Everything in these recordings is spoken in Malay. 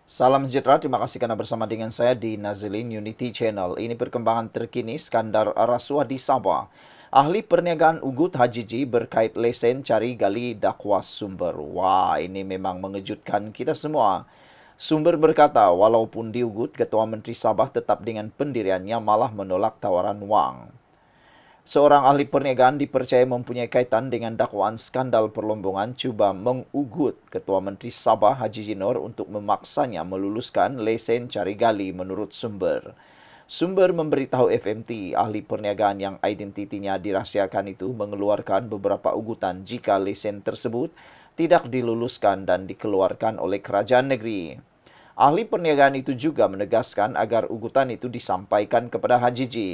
Salam sejahtera, terima kasih karena bersama dengan saya di Nazilin Unity Channel. Ini perkembangan terkini skandal rasuah di Sabah. Ahli perniagaan Ugut Hajiji berkait lesen cari gali dakwah sumber. Wah, ini memang mengejutkan kita semua. Sumber berkata, walaupun di Ugut, Ketua Menteri Sabah tetap dengan pendiriannya malah menolak tawaran wang. Seorang ahli perniagaan dipercaya mempunyai kaitan dengan dakwaan skandal perlombongan cuba mengugut Ketua Menteri Sabah Haji Jinor untuk memaksanya meluluskan lesen cari gali menurut sumber. Sumber memberitahu FMT ahli perniagaan yang identitinya dirahsiakan itu mengeluarkan beberapa ugutan jika lesen tersebut tidak diluluskan dan dikeluarkan oleh kerajaan negeri. Ahli perniagaan itu juga menegaskan agar ugutan itu disampaikan kepada Haji Ji.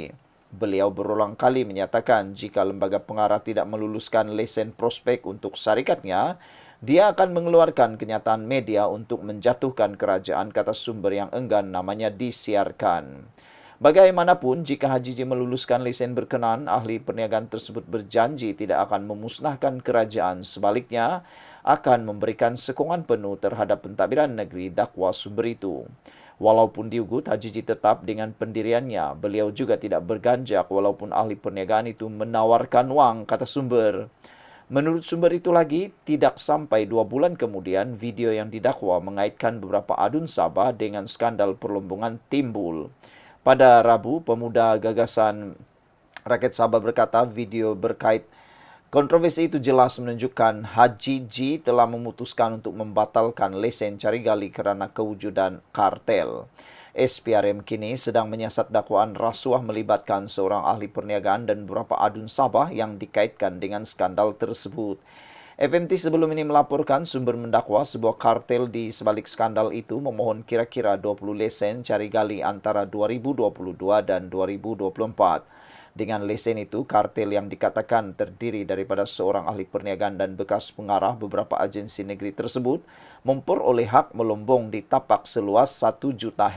Beliau berulang kali menyatakan jika lembaga pengarah tidak meluluskan lesen prospek untuk syarikatnya, dia akan mengeluarkan kenyataan media untuk menjatuhkan kerajaan, kata sumber yang enggan namanya disiarkan. Bagaimanapun, jika Haji Ji meluluskan lesen berkenan, ahli perniagaan tersebut berjanji tidak akan memusnahkan kerajaan. Sebaliknya, akan memberikan sokongan penuh terhadap pentadbiran negeri dakwah sumber itu. Walaupun diugut, Haji Ji tetap dengan pendiriannya. Beliau juga tidak berganjak walaupun ahli perniagaan itu menawarkan wang, kata sumber. Menurut sumber itu lagi, tidak sampai 2 bulan kemudian, video yang didakwa mengaitkan beberapa adun Sabah dengan skandal perlombongan timbul. Pada Rabu, pemuda gagasan Rakyat Sabah berkata video berkait kontroversi itu jelas menunjukkan Haji Ji telah memutuskan untuk membatalkan lesen cari gali kerana kewujudan kartel. SPRM kini sedang menyiasat dakwaan rasuah melibatkan seorang ahli perniagaan dan beberapa adun Sabah yang dikaitkan dengan skandal tersebut. FMT sebelum ini melaporkan sumber mendakwa sebuah kartel di sebalik skandal itu memohon kira-kira 20 lesen cari gali antara 2022 dan 2024. Dengan lesen itu, kartel yang dikatakan terdiri daripada seorang ahli perniagaan dan bekas pengarah beberapa agensi negeri tersebut memperoleh hak melombong di tapak seluas 1 juta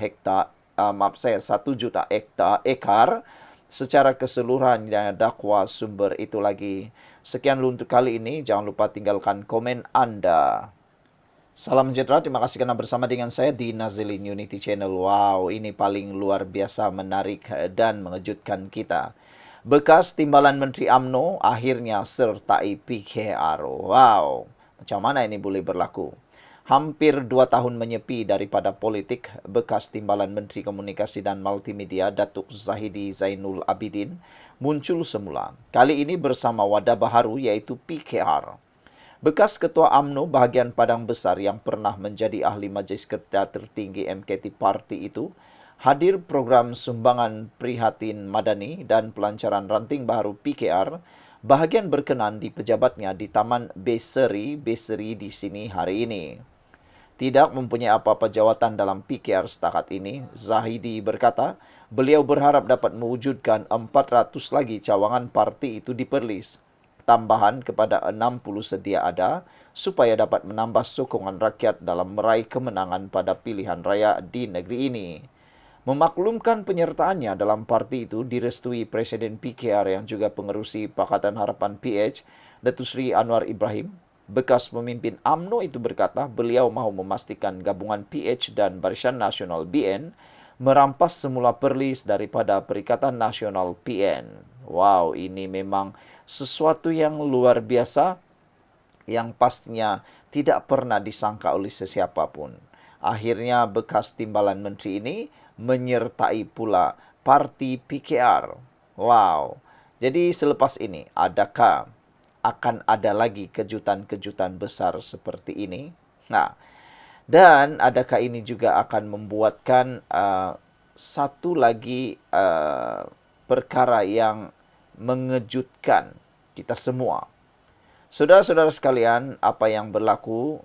ekar secara keseluruhan yang dakwa sumber itu lagi. Sekian dulu untuk kali ini, jangan lupa tinggalkan komen Anda. Salam sejahtera, terima kasih karena bersama dengan saya di Nazilin Unity Channel. Wow, ini paling luar biasa menarik dan mengejutkan kita. Bekas Timbalan Menteri UMNO akhirnya sertai PKR. Wow, macam mana ini boleh berlaku? Hampir 2 tahun menyepi daripada politik, bekas Timbalan Menteri Komunikasi dan Multimedia Datuk Zahidi Zainul Abidin muncul semula. Kali ini bersama wadah baharu iaitu PKR. Bekas Ketua UMNO bahagian Padang Besar yang pernah menjadi ahli Majlis Kerja Tertinggi MKT Parti itu hadir program sumbangan prihatin madani dan pelancaran ranting baharu PKR bahagian berkenan di pejabatnya di Taman Beseri di sini hari ini. Tidak mempunyai apa-apa jawatan dalam PKR setakat ini, Zahidi berkata, beliau berharap dapat mewujudkan 400 lagi cawangan parti itu diperlis. Tambahan kepada 60 sedia ada, supaya dapat menambah sokongan rakyat dalam meraih kemenangan pada pilihan raya di negeri ini. Memaklumkan penyertaannya dalam parti itu direstui Presiden PKR yang juga pengerusi Pakatan Harapan PH, Datuk Seri Anwar Ibrahim. Bekas pemimpin UMNO itu berkata beliau mahu memastikan gabungan PH dan Barisan Nasional BN merampas semula perlis daripada Perikatan Nasional PN. Wow, ini memang sesuatu yang luar biasa yang pastinya tidak pernah disangka oleh sesiapa pun. Akhirnya bekas timbalan menteri ini menyertai pula parti PKR. Wow. Jadi selepas ini, adakah akan ada lagi kejutan-kejutan besar seperti ini? Nah, dan adakah ini juga akan membuatkan satu lagi perkara yang mengejutkan kita semua? Saudara-saudara sekalian, apa yang berlaku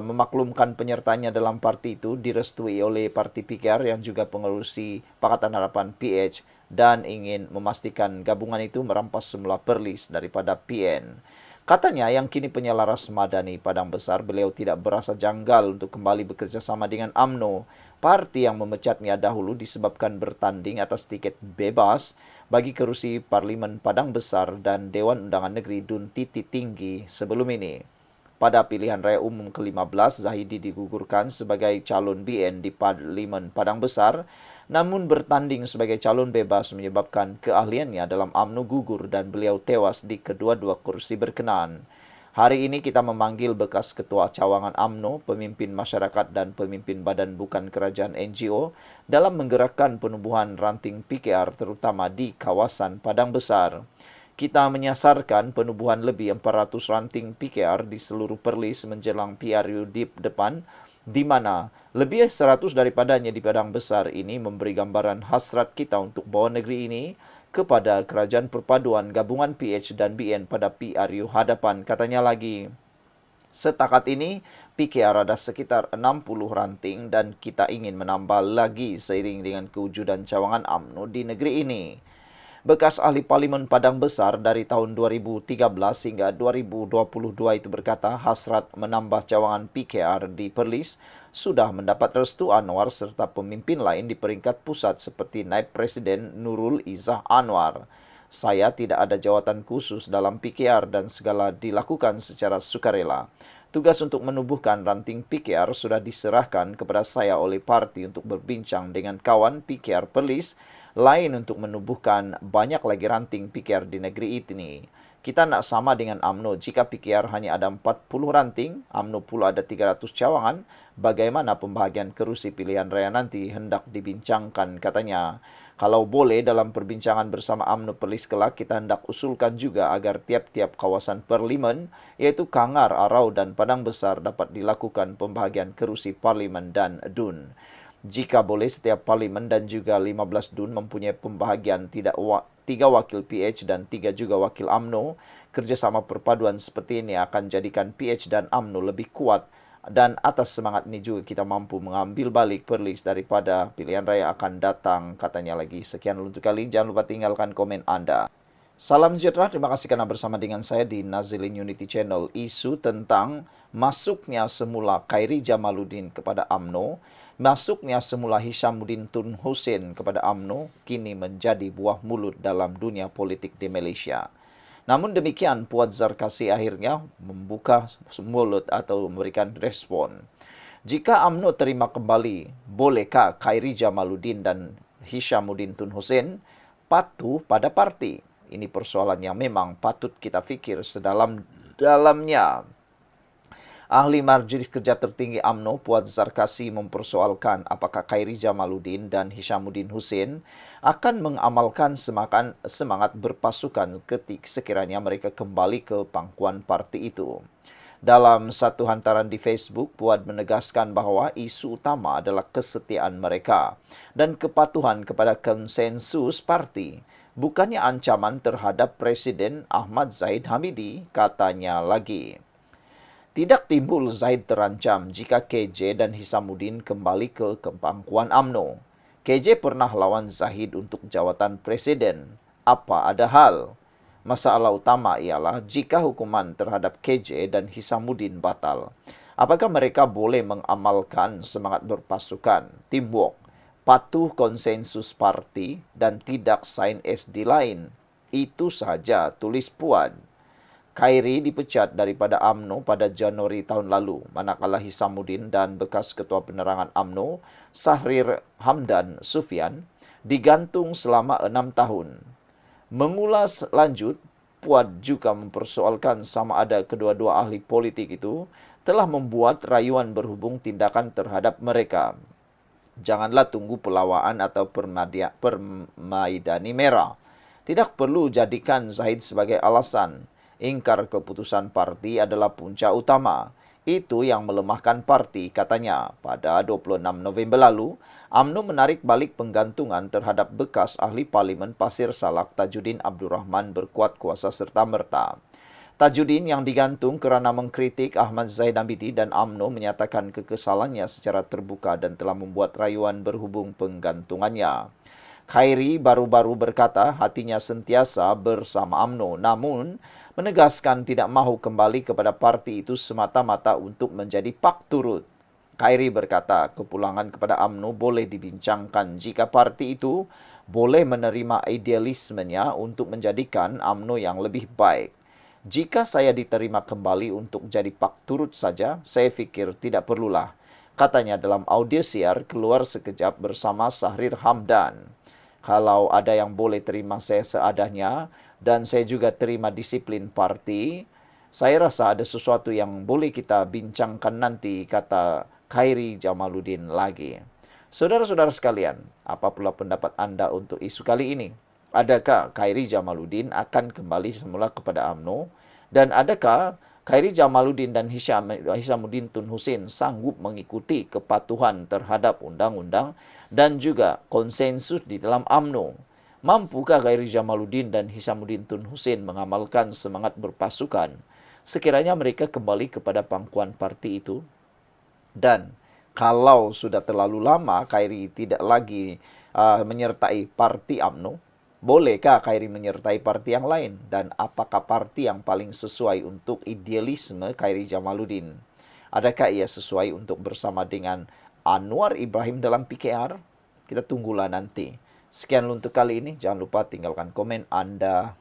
memaklumkan penyertanya dalam parti itu direstui oleh parti PKR yang juga pengerusi Pakatan Harapan PH dan ingin memastikan gabungan itu merampas semula perlis daripada PN. Katanya yang kini penyelaras madani Padang Besar, beliau tidak berasa janggal untuk kembali bekerjasama dengan UMNO. Parti yang memecatnya dahulu disebabkan bertanding atas tiket bebas bagi kerusi Parlimen Padang Besar dan Dewan Undangan Negeri Dun Titi Tinggi sebelum ini. Pada pilihan raya umum ke-15, Zahidi digugurkan sebagai calon BN di Parlimen Padang Besar, namun bertanding sebagai calon bebas menyebabkan keahliannya dalam UMNO gugur dan beliau tewas di kedua-dua kursi berkenaan. Hari ini kita memanggil bekas Ketua Cawangan UMNO, pemimpin masyarakat dan pemimpin badan bukan kerajaan NGO dalam menggerakkan penubuhan ranting PKR terutama di kawasan Padang Besar. Kita menyasarkan penubuhan lebih 400 ranting PKR di seluruh Perlis menjelang PRU di depan, di mana lebih 100 daripadanya di Padang Besar ini memberi gambaran hasrat kita untuk bawa negeri ini kepada kerajaan perpaduan gabungan PH dan BN pada PRU hadapan. Katanya lagi, setakat ini PKR ada sekitar 60 ranting dan kita ingin menambah lagi seiring dengan kewujudan cawangan UMNO di negeri ini. Bekas ahli Parlimen Padang Besar dari tahun 2013 hingga 2022 itu berkata hasrat menambah cawangan PKR di Perlis sudah mendapat restu Anwar serta pemimpin lain di peringkat pusat seperti Naib Presiden Nurul Izzah Anwar. Saya tidak ada jawatan khusus dalam PKR dan segala dilakukan secara sukarela. Tugas untuk menubuhkan ranting PKR sudah diserahkan kepada saya oleh parti untuk berbincang dengan kawan PKR Perlis lain untuk menubuhkan banyak lagi ranting PKR di negeri ini. Kita nak sama dengan UMNO. Jika PKR hanya ada 40 ranting, UMNO pula ada 300 cawangan, bagaimana pembahagian kerusi pilihan raya nanti hendak dibincangkan, katanya. Kalau boleh dalam perbincangan bersama UMNO Perlis kelak, kita hendak usulkan juga agar tiap-tiap kawasan parlimen, yaitu Kangar, Arau dan Padang Besar dapat dilakukan pembahagian kerusi parlimen dan DUN. Jika boleh, setiap parlimen dan juga 15 DUN mempunyai pembahagian 3 wakil PH dan 3 juga wakil UMNO. Kerjasama perpaduan seperti ini akan jadikan PH dan UMNO lebih kuat dan atas semangat ini juga kita mampu mengambil balik Perlis daripada pilihan raya akan datang, katanya lagi. Sekian untuk kali, jangan lupa tinggalkan komen Anda. Salam sejahtera, terima kasih karena bersama dengan saya di Nazilin Unity Channel. Isu tentang masuknya semula Khairi Jamaluddin kepada UMNO, masuknya semula Hishamuddin Tun Hussein kepada UMNO, kini menjadi buah mulut dalam dunia politik di Malaysia. Namun demikian, Puan Zarkasi akhirnya membuka mulut atau memberikan respon. Jika UMNO terima kembali, bolehkah Khairi Jamaluddin dan Hishamuddin Tun Hussein patuh pada parti? Ini persoalan yang memang patut kita fikir sedalam-dalamnya. Ahli Majlis Kerja Tertinggi UMNO, Puan Zarkasi, mempersoalkan apakah Khairi Jamaluddin dan Hishamuddin Hussein akan mengamalkan semangat berpasukan sekiranya mereka kembali ke pangkuan parti itu. Dalam satu hantaran di Facebook, Puan menegaskan bahawa isu utama adalah kesetiaan mereka dan kepatuhan kepada konsensus parti, bukannya ancaman terhadap Presiden Ahmad Zahid Hamidi, katanya lagi. Tidak timbul Zahid terancam jika KJ dan Hishamuddin kembali ke pangkuan UMNO. KJ pernah lawan Zahid untuk jawatan presiden. Apa ada hal? Masalah utama ialah jika hukuman terhadap KJ dan Hishamuddin batal, apakah mereka boleh mengamalkan semangat berpasukan, teamwork, patuh konsensus parti dan tidak sign SD lain? Itu saja, tulis Puan. Khairi dipecat daripada UMNO pada Januari tahun lalu, manakala Hishamuddin dan bekas Ketua Penerangan UMNO, Sahrir Hamdan Sufian, digantung selama 6 tahun. Mengulas lanjut, Puan juga mempersoalkan sama ada kedua-dua ahli politik itu telah membuat rayuan berhubung tindakan terhadap mereka. Janganlah tunggu pelawaan atau permaidani merah. Tidak perlu jadikan Zahid sebagai alasan. Ingkar keputusan parti adalah punca utama. Itu yang melemahkan parti, katanya. Pada 26 November lalu, UMNO menarik balik penggantungan terhadap bekas ahli Parlimen Pasir Salak Tajuddin Abdul Rahman berkuat kuasa serta-merta. Tajuddin yang digantung kerana mengkritik Ahmad Zahid Hamidi dan UMNO menyatakan kekesalannya secara terbuka dan telah membuat rayuan berhubung penggantungannya. Khairi baru-baru berkata hatinya sentiasa bersama UMNO, namun menegaskan tidak mahu kembali kepada parti itu semata-mata untuk menjadi pak turut. Khairi berkata kepulangan kepada UMNO boleh dibincangkan jika parti itu boleh menerima idealismenya untuk menjadikan UMNO yang lebih baik. Jika saya diterima kembali untuk jadi pak turut saja, saya pikir tidak perlulah. Katanya dalam audio siar keluar sekejap bersama Syahrir Hamdan. Kalau ada yang boleh terima saya seadanya dan saya juga terima disiplin parti, saya rasa ada sesuatu yang boleh kita bincangkan nanti, kata Khairi Jamaluddin lagi. Saudara-saudara sekalian, apa pula pendapat Anda untuk isu kali ini? Adakah Khairi Jamaluddin akan kembali semula kepada UMNO? Dan adakah Khairi Jamaluddin dan Hishamuddin Tun Hussein sanggup mengikuti kepatuhan terhadap undang-undang dan juga konsensus di dalam UMNO? Mampukah Khairi Jamaluddin dan Hishamuddin Tun Hussein mengamalkan semangat berpasukan sekiranya mereka kembali kepada pangkuan parti itu? Dan kalau sudah terlalu lama Khairi tidak lagi menyertai parti UMNO, bolehkah Khairi menyertai parti yang lain? Dan apakah parti yang paling sesuai untuk idealisme Khairi Jamaluddin? Adakah ia sesuai untuk bersama dengan Anwar Ibrahim dalam PKR? Kita tunggulah nanti. Sekian untuk kali ini. Jangan lupa tinggalkan komen Anda.